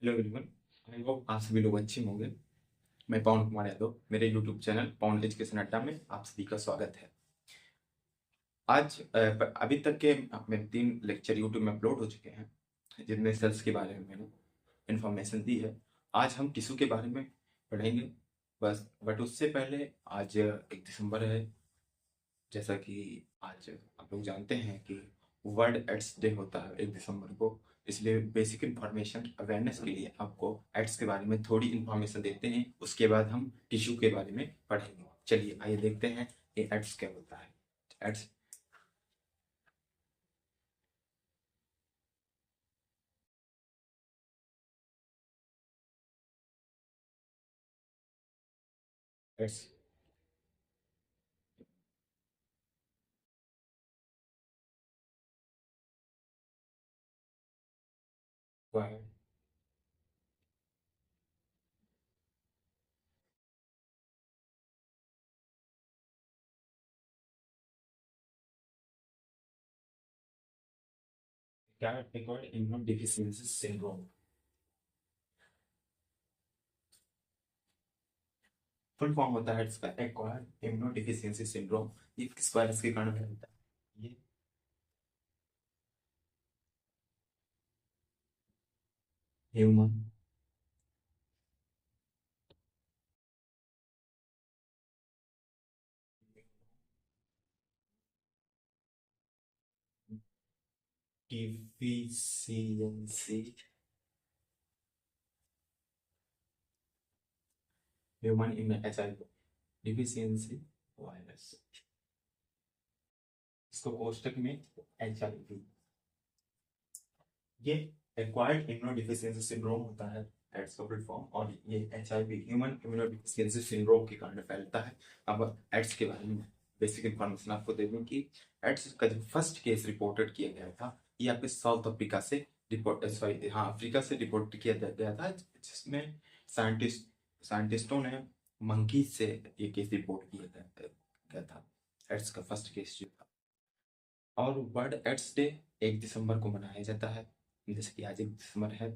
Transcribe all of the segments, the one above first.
Hello everyone. I hope आप सभी लोग अच्छे होंगे। मैं पवन कुमार यादव, मेरे यूट्यूब चैनल पवन एजुकेशन अड्डा में आप सभी का स्वागत है। आज अभी तक के मेरे 3 लेक्चर यूट्यूब में अपलोड हो चुके हैं, जिनमें सेल्स के बारे में मैंने इन्फॉर्मेशन दी है। आज हम टिश्यू के बारे में पढ़ेंगे बस। बट उससे पहले आज 1 दिसंबर है, जैसा कि आज आप लोग जानते हैं कि वर्ल्ड एड्स डे होता है 1 दिसंबर को। इसलिए बेसिक इन्फॉर्मेशन अवेयरनेस के लिए आपको एड्स के बारे में थोड़ी इन्फॉर्मेशन देते हैं, उसके बाद हम टिश्यू के बारे में पढ़ेंगे। चलिए आइए देखते हैं ये एड्स क्या होता है। एड्स एड्स क्या है? क्या acquired immune deficiency syndrome. Full form होता है इसका एक्वायर्ड इम्यूनो डिफिशियंसी सिंड्रोम। ये किस वायरस के कारण फैलता है? ये human deficiency, human immune deficiency virus, इसको कोष्टक में HIV, ये एक्वायर्ड इम्यूनोडिफिशियंसी सिंड्रोम होता है एड्स का फुल फॉर्म। और ये HIV ह्यूमन इम्यूनोडिफिशियंसी सिंड्रोम के कारण फैलता है। अब एड्स के बारे में बेसिक इंफॉर्मेशन आपको दे दूं कि एड्स का जो फर्स्ट केस रिपोर्टेड किया गया था, ये आपके साउथ अफ्रीका से रिपोर्ट सॉरी हाँ अफ्रीका से रिपोर्ट किया गया था, जिसमें साइंटिस्टों ने मंकी से ये केस रिपोर्ट किया गया था। एड्स का फर्स्ट केस जो था। और वर्ल्ड एड्स डे 1 दिसंबर को मनाया जाता है, जैसे कि आज 1 दिसंबर है।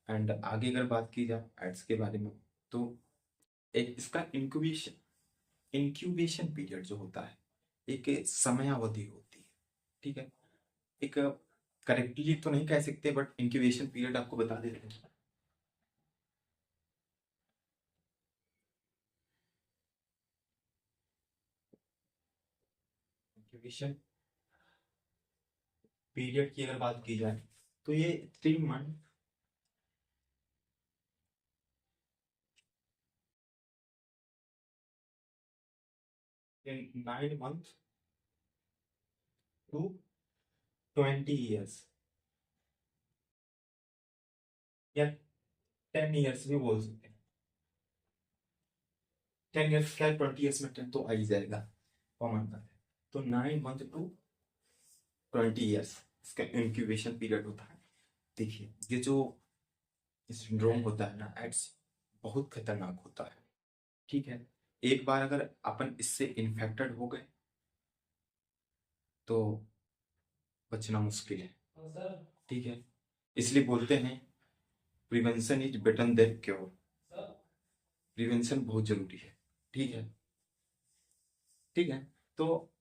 एंड आगे अगर बात की जाए एड्स के बारे में, तो एक इसका इंक्यूबेशन पीरियड जो होता है, एक समयावधि होती है। ठीक है, एक करेक्टली तो नहीं कह सकते, बट इंक्यूबेशन पीरियड आपको बता देते हैं। इंक्यूबेशन पीरियड की अगर बात की जाए, तो ये 3 मंथ, 9 मंथ टू 20 ईयर्स, या 10 ईयर्स भी बोल सकते हैं। 10 ईयर्स क्या, 20 ईयर्स में 10 तो आ ही जाएगा, कॉमन बात है। तो 9 मंथ टू 20 ईयर्स इसका इंक्यूबेशन पीरियड होता है। देखिए, ये जो सिंड्रोम होता है ना एड्स, बहुत खतरनाक होता है। ठीक है, एक बार अगर अपन इससे इन्फेक्टेड हो गए तो बचना मुश्किल है। ठीक है, इसलिए बोलते हैं prevention is better than cure. Prevention बहुत जरूरी है। ठीक है। ठीक है, तो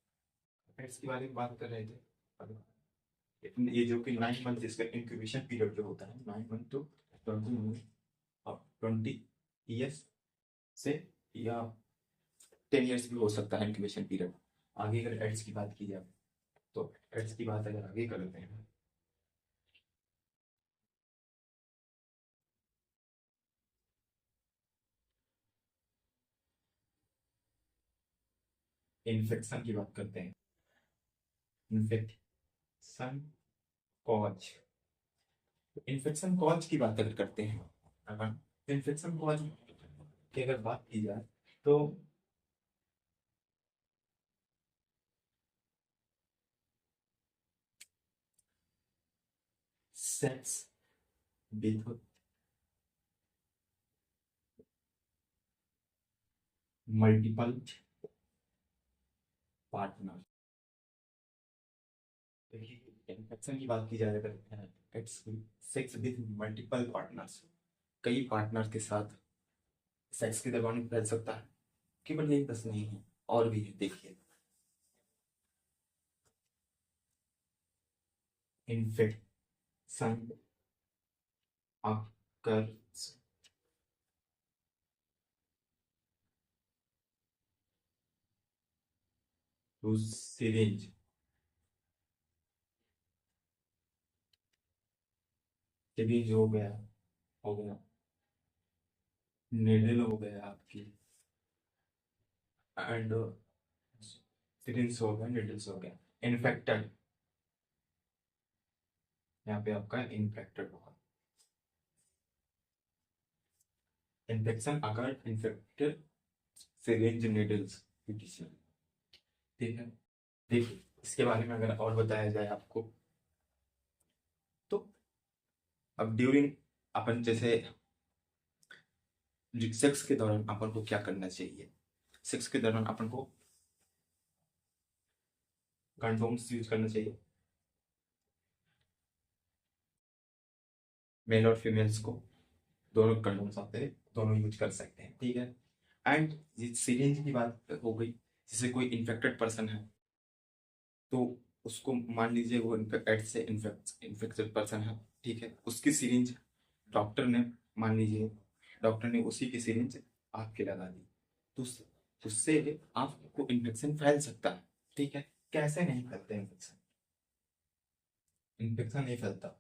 एड्स के बारे में बात कर रहे थे। ये जो कि 9 मंथ इसका इंक्यूबेशन पीरियड जो होता है, 9 मंथ टू 20 मंथ, और 20 ईयर्स से, या 10 ईयर्स भी हो सकता है इंक्यूबेशन पीरियड। आगे अगर एड्स की बात की जाए, तो एड्स की बात अगर आगे करते हैं, इन्फेक्शन की बात करते हैं। इन्फेक्शन कॉज, इन्फेक्शन कॉज की बात अगर करते हैं अपन, इन्फेक्शन कॉज की अगर बात की जाए, तो सेक्स विथ मल्टीपल पार्टनर। देखिए, इन्फेक्शन की बात की जाए अगर, it's sex with multiple partners, कई पार्टनर के साथ सेक्स के दौरान फैल सकता है। केवल यही बस नहीं है, और भी है, देखिए। Infection occurs to syringe, syringe हो गया needle हो गया आपकी, एंड syringe हो गया, needles हो गया, इन्फेक्टेड, यहाँ पे आपका इन्फेक्टेड होगा। इन्फेक्शन अगर इन्फेक्टेड syringe needles, ठीक है। देखिए, इसके बारे में अगर और बताया जाए आपको, तो अब ड्यूरिंग, अपन जैसे सेक्स के दौरान अपन को क्या करना चाहिए, सेक्स के दौरान अपन को कंडोम्स यूज करना चाहिए, मेल और फीमेल्स को दोनों कंडोम्स आते हैं, दोनों यूज कर सकते हैं, ठीक है। एंड सिरिंज की बात हो गई, जैसे कोई इन्फेक्टेड पर्सन है, तो उसको मान लीजिए वो एड्स से इन्फेक्टेड पर्सन है, ठीक है, उसकी सिरिंज डॉक्टर ने, मान लीजिए डॉक्टर ने उसी की सिरिंज आपके लगा दी, तो उससे आपको इन्फेक्शन फैल सकता है, ठीक है। कैसे नहीं फैलते इन्फेक्शन, इन्फेक्शन नहीं फैलता,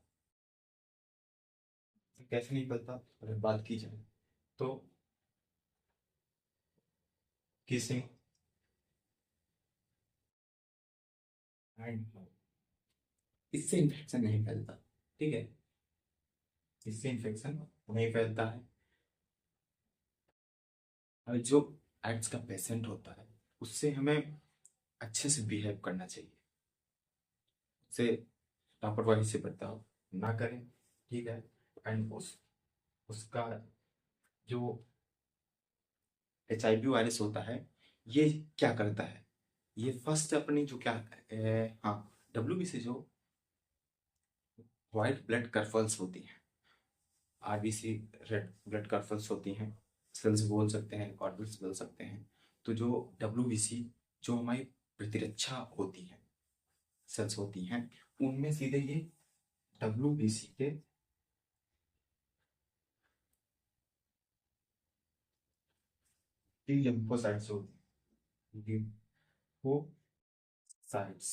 कैसे नहीं फैलता, अगर बात की जाए तो किसिंग एंड, इससे इन्फेक्शन नहीं फैलता, ठीक है, इससे इन्फेक्शन नहीं फैलता है। और जो एड्स का पेशेंट होता है, उससे हमें अच्छे से बिहेव करना चाहिए, उससे लापरवाही से बर्ताव ना करें, ठीक है। एंड उसका जो HIV वायरस होता है, ये क्या करता है, ये फर्स्ट अपनी जो क्या, हाँ, WBC जो व्हाइट ब्लड कर्पल्स होती हैं, RBC रेड ब्लड कर्पल्स होती हैं, सेल्स बोल सकते हैं, कॉर्पल्स बोल सकते हैं, तो जो WBC जो हमारी प्रतिरक्षा होती है, सेल्स होती हैं, उनमें सीधे ये WBC के टी लिम्फोसाइट्स होती हैं, लिम्फोसाइट्स,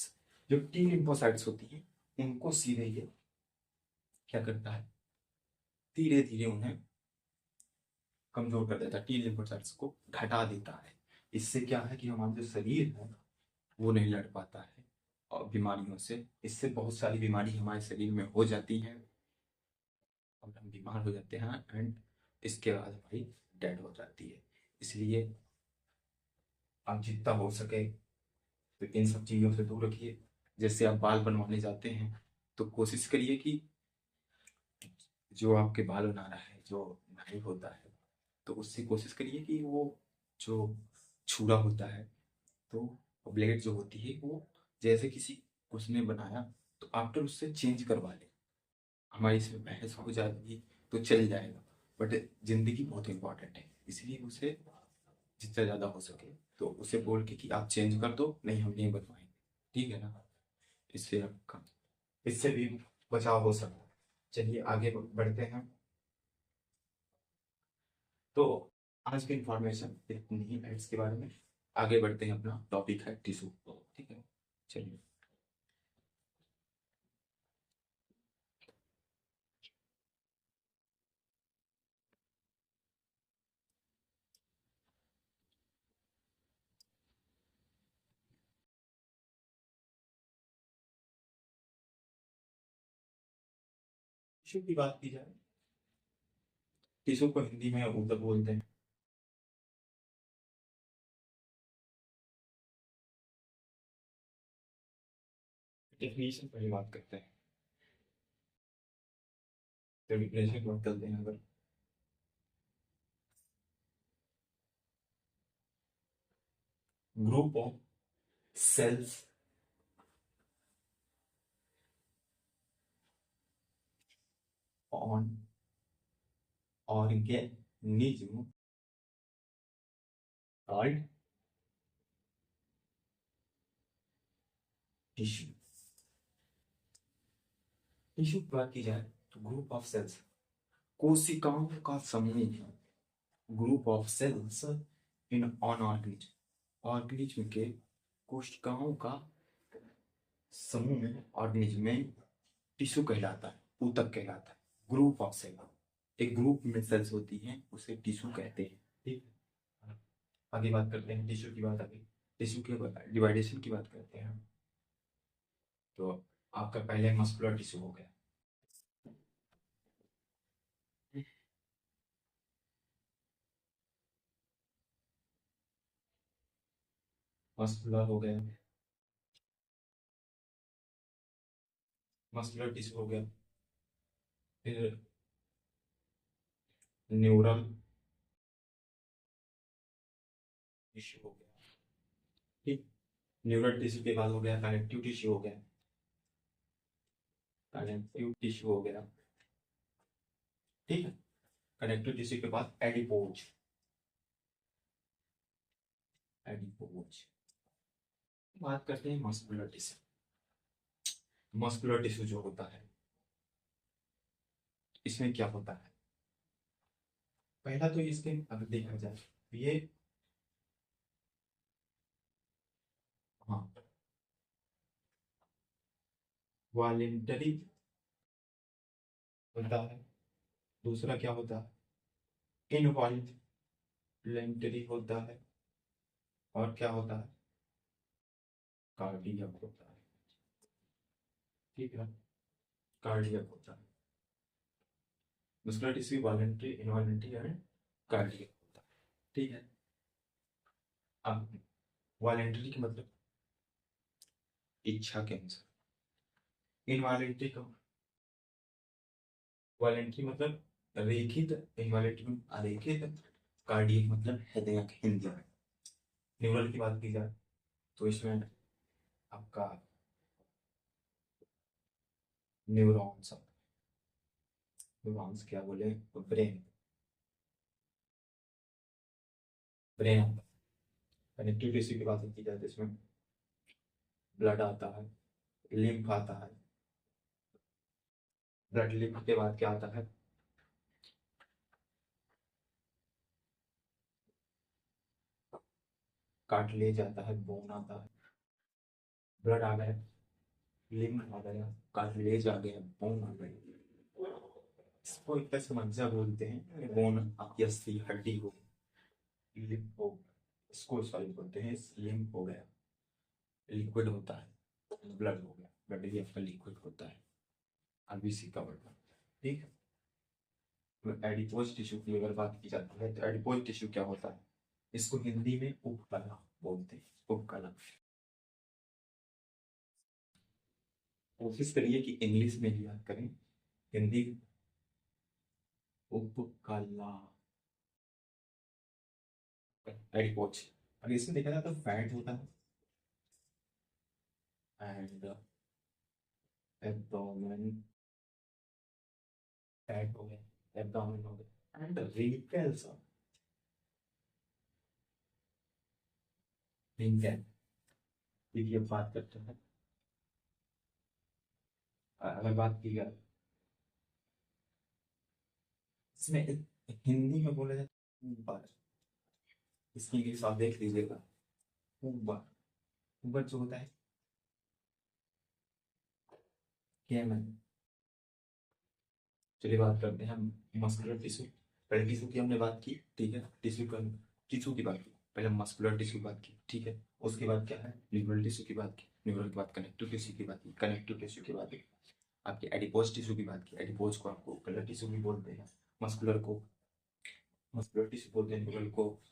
जो टी लिम्फोसाइट्स होती हैं, उनको सीधे ये क्या करता है, धीरे धीरे उन्हें कमजोर कर देता है, टी लिम्फोसाइट्स को घटा देता है। इससे क्या है कि हमारा जो शरीर है वो नहीं लड़ पाता है और बीमारियों से, इससे बहुत सारी बीमारी हमारे शरीर में हो जाती है और हम बीमार हो जाते हैं, एंड इसके बाद हमारी डेड हो जाती है। इसलिए आप जितना हो सके तो इन सब चीज़ों से दूर रखिए। जैसे आप बाल बनवाने जाते हैं, तो कोशिश करिए कि जो आपके बाल बना रहा है, जो नाई होता है, तो उससे कोशिश करिए कि वो जो छुरा होता है, तो ब्लेड जो होती है वो, जैसे किसी उसने बनाया, तो आफ्टर उससे चेंज करवा ले, हमारी इसमें बहस हो जाएगी तो चल जाएगा, बट जिंदगी बहुत इंपॉर्टेंट है, इसलिए उसे जितना ज़्यादा हो सके तो उसे बोल के कि आप चेंज कर दो, नहीं हम नहीं बनवाएंगे, ठीक है ना। इससे आपका, इससे भी बचाव हो सकता है। चलिए आगे बढ़ते हैं। तो आज की इंफॉर्मेशन इतनी ही एड्स के बारे में, आगे बढ़ते हैं, अपना टॉपिक है टिश्यू, ठीक है। चलिए, टिश्यू की बात की जाए, टिश्यू को हिंदी में उर्दू बोलते हैं, डेफिनेशन पहले बात करते हैं, तो डेफिनेशन बात करते हैं अगर, group of cells on organism called tissue. Tissue की बात की जाए तो ग्रुप ऑफ सेल्स, कोशिकाओं का समूह, group of cells in on organism, organism के कोशिकाओं का समूह ऑर्गेनिज्म में टिश्यू कहलाता है, ऊतक कहलाता है। ग्रुप ऑफ सेल, एक ग्रुप में सेल्स होती हैं उसे टिश्यू कहते हैं। ठीक है, आगे बात करते हैं टिश्यू की बात। आगे टिश्यू के डिवाइडेशन की बात करते हैं। तो आपका पहले मस्कुलर टिश्यू हो गया, मस्कुलर हो गया, मस्कुलर टिश्यू हो गया, फिर न्यूरल टिश्यू हो गया। ठीक, न्यूरल टिश्यू के बाद हो गया कनेक्टिव टिश्यू हो गया, कनेक्टिव टिश्यू हो गया। ठीक है, कनेक्टिव टिश्यू के बाद एडिपोज, एडिपोज। बात करते हैं मस्कुलर टिश्यू। मस्कुलर टिश्यू जो होता है इसमें क्या होता है, पहला तो इसके अगर देखा जाए ये, हाँ, वॉलेंटरी होता है। दूसरा क्या होता है, इनवॉलेंटरी होता है। और क्या होता है, कार्डियक होता है। ठीक है, कार्डियक होता है। Muscular tissue voluntary, involuntary and cardiac होता है। ठीक है, अब वॉलेंटरी की मतलब इच्छा के अनुसार, इनवॉलेंटरी का, वॉलेंटरी मतलब रेखित, इनवॉलेंटरी अरेखित, कार्डियक मतलब हृदय हिंदी में। न्यूरल की बात की जाए तो इसमें आपका न्यूरॉन्स, न्यूरॉन्स क्या बोले तो ब्रेन, ब्रेन आता है। कनेक्टिव टिश्यू की बात की जाए तो इसमें ब्लड आता है, लिम्फ आता है। ब्लड लिम्फ के बाद क्या आता है, कार्टिलेज आता है, बोन आता है। ब्लड आ गया, लिम्फ आ गया, कार्टिलेज आ गया, बोन आ गया। इसको एक तरह से मज्जा बोलते हैं, बोन आपकी असली हड्डी हो, लिम्फ हो, इसको सॉरी बोलते हैं, लिम्फ हो गया, लिक्विड होता है। ब्लड हो गया, ब्लड भी आपका लिक्विड होता है, आरबीसी का वर्ड। ठीक है, तो एडिपोज टिश्यू की अगर बात की जाती है तो एडिपोज टिश्यू क्या होता है, इसको हिंदी में उपकला बोलते हैं, उपकला। कोशिश करिए कि इंग्लिश में ही याद करें, हिंदी उपकला, एडिपोज। अगर इसमें देखा जाए तो फैट होता है एंड एब्डोमेन, फैट हो गया, एब्डोमेन हो गया एंड रिंकल्स, रिंकल। देखिए बात करते हैं, अगर बात की जाए इसमें हिंदी में बोला जाए ऊपर, इसकी इंग्लिश आप देख लीजिएगा, ऊपर। ऊपर जो होता है कैमन। चलिए बात करते हैं हम मस्कुलर टिश्यू। पहले टिश्यू की हमने बात की, ठीक है, टिश्यू की बात की, पहले मस्कुलर टिश्यू की बात की, ठीक है। उसके बाद क्या है, न्यूरल टिश्यू की बात की, न्यूरल के बाद कनेक्टिव टिश्यू की बात की, कनेक्टिव टिश्यू की बात की, आपकी एडिपोज टिश्यू की बात की। एडिपोज को आपको कलर टिश्यू भी बोलते हैं, मस्कुलर को मस्कुलर टिश्यू बोलते हैं, न्यूरल को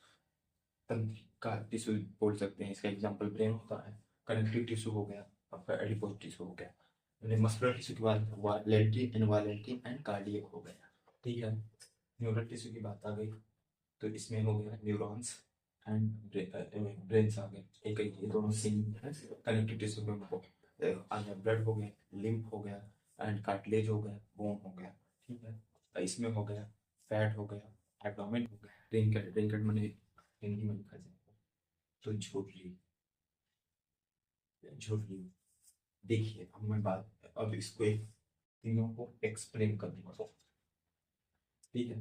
तंत्रिका टिश्यू बोल सकते हैं, इसका एग्जांपल ब्रेन होता है। कनेक्टिव टिश्यू हो गया आपका, एडिपोज टिश्यू हो गया। मस्कुलर टिश्यू के बाद वॉलेंटरी, इनवॉलेंटरी एंड कार्डियक हो गया। ठीक है, न्यूरल टिश्यू की बात आ गई तो इसमें हो गया न्यूरॉन्स एंड ब्रेन्स आ गए, एक एक ये दोनों सेम है। कनेक्टिव टिश्यू में ब्लड हो गया, लिम्फ हो गया एंड कार्टिलेज हो गया, बोन हो गया। ठीक है। तो इसमें हो गया फैट, हो गया एब्डोमेन, हो गया रिंकल। रिंकल मैंने हिंदी में लिखा जाए तो झुर्री। झुर्री देखिए, अब मैं बात, अब इसको एक तीनों को एक्सप्लेन कर दूंगा। ठीक है।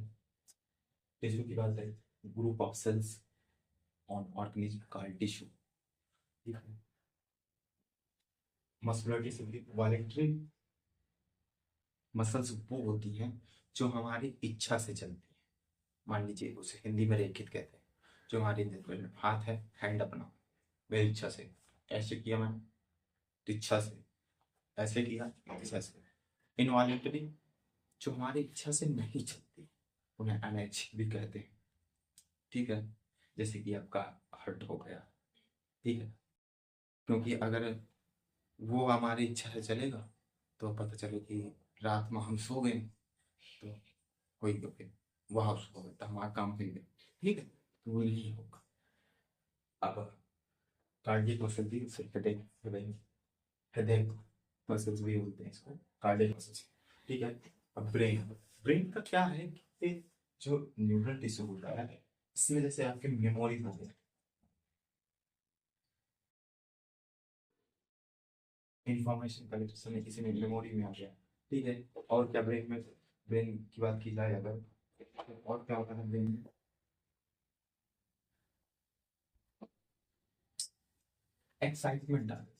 टिश्यू की बात है, group of cells on organism called tissue. ठीक है। मस्कुलर टिश्यू, वॉलेंट्री मसल्स वो होती हैं जो हमारी इच्छा से चलती हैं। मान लीजिए उसे हिंदी में रेखित कहते हैं। जो हमारी हाथ है, हैंड अपना, मेरी इच्छा से ऐसे किया मैंने तो इच्छा से, ऐसे किया इच्छा से। इनवॉलेंटरी जो हमारी इच्छा से नहीं चलती, उन्हें अनैच भी कहते हैं। ठीक है। जैसे कि आपका हर्ट हो गया, ठीक है, क्योंकि अगर वो हमारी इच्छा से चलेगा तो पता चले कि रात में हम सो गए तो कोई फिर वहाँ सो गए तो हमारा काम हो गया। ठीक है। तो वो नहीं होगा। अब कार्डियक मसल भी, हेडेक, हेडेक मसल्स भी होते हैं इसको, कार्डियक मसल्स। ठीक है। अब ब्रेन, ब्रेन का क्या है कि जो न्यूरल टिश्यू होता है, इसमें जैसे आपके मेमोरी हो गया, इंफॉर्मेशन कलेक्ट समय किसी में मेमोरी में आ गया। ठीक है। और क्या ब्रेन में, ब्रेन की बात की जाए अगर, और क्या होता है ब्रेन में, एक्साइटमेंट आ गई,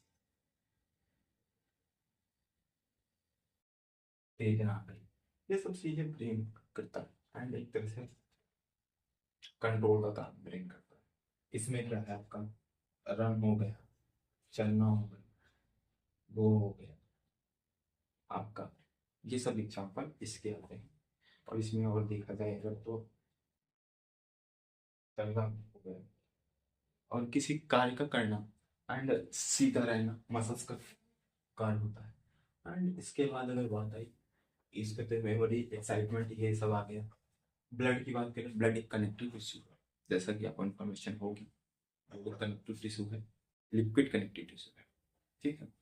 तेजना आ गई, ये सब चीजें ब्रेन करता है। एंड एक तरह से कंट्रोल का काम ब्रेन करता है। इसमें क्या है आपका, रन हो गया, चलना हो गया, वो हो गया आपका, ये सब एग्जाम्पल इसके आते हैं। और इसमें और देखा जाए अगर तो चलना हो गया और किसी कार्य का करना, एंड सीधा रहना मसल्स का कार्य होता है। एंड इसके बाद अगर बात आई, इस पे तो मेमोरी, एक्साइटमेंट, ये सब आ गया। ब्लड की बात करें, ब्लड एक कनेक्टिव टिश्यू है, जैसा कि आपको इन्फॉर्मेशन होगी, वो कनेक्टिव टिश्यू है, लिक्विड कनेक्टिव टिश्यू है। ठीक है।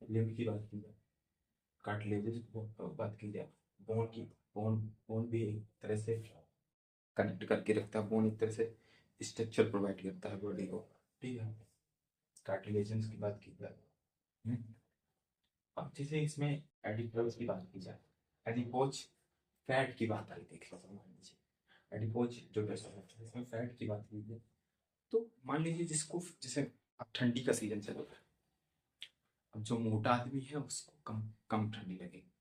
लिम्फ की बात की जाए, कार्टिलेजेस बात की जाए, बोन की, बोन, बोन भी एक तरह से कनेक्ट करके रखता है। बोन एक तरह से स्ट्रक्चर प्रोवाइड करता है बॉडी को। ठीक है। कार्टिलेजेंस की बात की जाए, हम्म, अब जैसे इसमें एडिपोज की बात की जाए, एडिपोज फैट की बात आई, देख लो मान लीजिए एडिपोज जो वैसा होता है, इसमें फैट की बात की जाए तो मान लीजिए जिसको, जैसे अब ठंडी का सीजन चल रहा है, अब जो मोटा आदमी है उसको कम कम ठंडी लगेगी,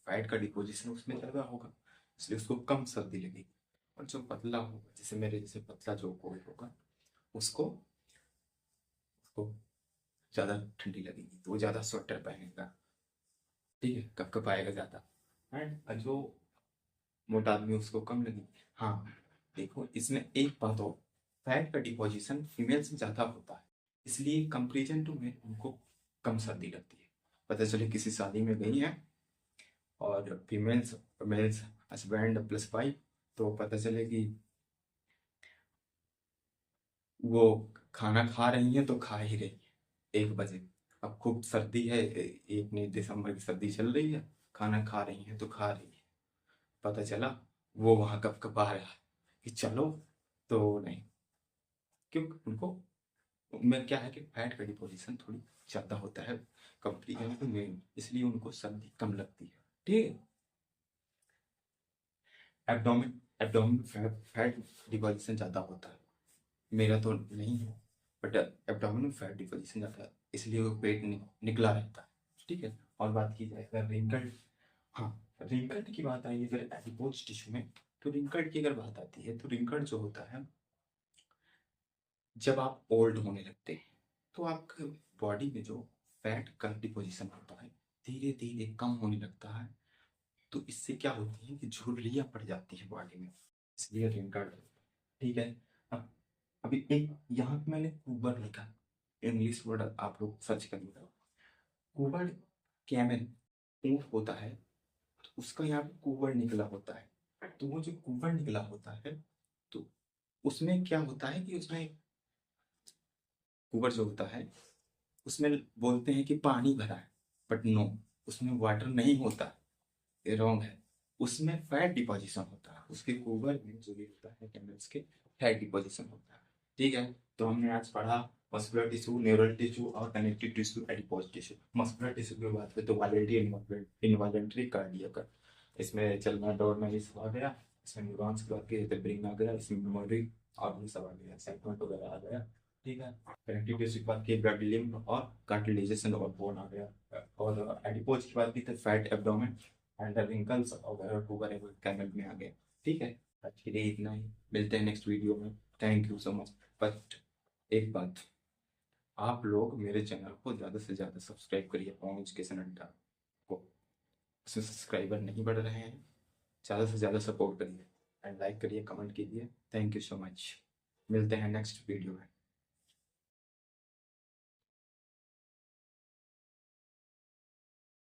फैट का डिपोजिशन उसमें ज्यादा होगा, इसलिए उसको कम सर्दी लगेगी। और जो पतला होगा, जैसे मेरे जैसे पतला जो कोई होगा, उसको उसको ज्यादा ठंडी लगेगी तो वो ज्यादा स्वेटर पहनेगा। ठीक है, कब कब आएगा ज्यादा। एंड जो मोटा आदमी उसको कम लगी। हाँ, देखो इसमें एक बात हो, फैट का डिपोजिशन फीमेल्स में ज्यादा होता है, इसलिए कंपेरिजन टू मेल उनको कम सर्दी लगती है। पता चले किसी शादी में गई है और females, males husband plus wife, तो पता चले कि वो खाना खा रही है तो खा ही रही है 1 बजे। अब खूब सर्दी है, 1 दिसंबर की सर्दी चल रही है, खाना खा रही है तो खा रही है, पता चला वो वहां कब कब आ रहा है कि चलो, तो नहीं, क्यों, उनको में क्या है कि फैट का डिपोजिशन थोड़ी ज्यादा होता है कंपेरिजन टू मेल, इसलिए उनको सर्दी कम लगती है। ठीक है। एब्डोमेन, एब्डोमेन फैट डिपोजिशन ज्यादा होता है, मेरा तो नहीं है, बट एब्डोमेन में फैट डिपोजिशन ज्यादा है, इसलिए वो पेट निकला रहता है। ठीक है। और बात की जाए अगर रिंकल्ड, हाँ, रिंकल्ड की बात आई अगर एडिपोज टिश्यू में, तो रिंकल्ड की अगर बात आती है तो रिंकल्ड जो होता है, जब आप ओल्ड होने लगते हैं तो आपके बॉडी में जो फैट का डिपोजिशन होता है धीरे धीरे कम होने लगता है, तो इससे क्या होती है कि झुर्रियाँ पड़ जाती है बॉडी में, इसलिए रिंकल्ड। ठीक है। अब अभी एक यहाँ पे मैंने कुबर लिखा, इंग्लिश वर्ड आप लोग सर्च करिएगा, कुबर कैमल ऊँट होता है, तो उसका यहाँ पे कुबर निकला होता है, तो वो जो कुबर निकला होता है, तो उसमें क्या होता है कि उसमें कुबर जो होता है उसमें बोलते हैं कि पानी भरा है, बट नो, उसमें वाटर नहीं होता, ये रॉन्ग है। उसमें फैट डिपोजिशन होता है, उसके गोबर में जो भी होता है कैमल्स के फैट डिपोजिशन होता है। ठीक है, तो हमने आज पढ़ा मस्कुलर टिश्यू, न्यूरल टिश्यू और connective tissue, adipose tissue. Muscular tissue की बात करें तो वॉलंटरी इनवॉलंटरी कार्डियक, इसमें चलना दौड़ना ये सब आ गया। इसमें न्यूरॉन्स की बात की तो ब्रेन आ गया, इसमें मेमोरी और ये सब आ गया, सेगमेंट वगैरह आ गया। ठीक है, कनेक्टिव टिश्यू की बात की ब्लड लिम्फ और कार्टिलेजेस और बोन आ गया। और एडिपोज की बात की तो फैट एब्डोमेन एंड रिंकल्स और टूबर कैमल में आ गया। ठीक है, आज के लिए इतना ही, मिलते हैं नेक्स्ट वीडियो में। Thank you so much. But एक बात, आप लोग मेरे चैनल को ज़्यादा से ज़्यादा सब्सक्राइब करिए, होम एजुकेशन अड्डा को। उसमें सब्सक्राइबर नहीं बढ़ रहे हैं, ज़्यादा से ज़्यादा सपोर्ट करिए एंड लाइक करिए, कमेंट कीजिए। थैंक यू सो मच, मिलते हैं नेक्स्ट वीडियो में।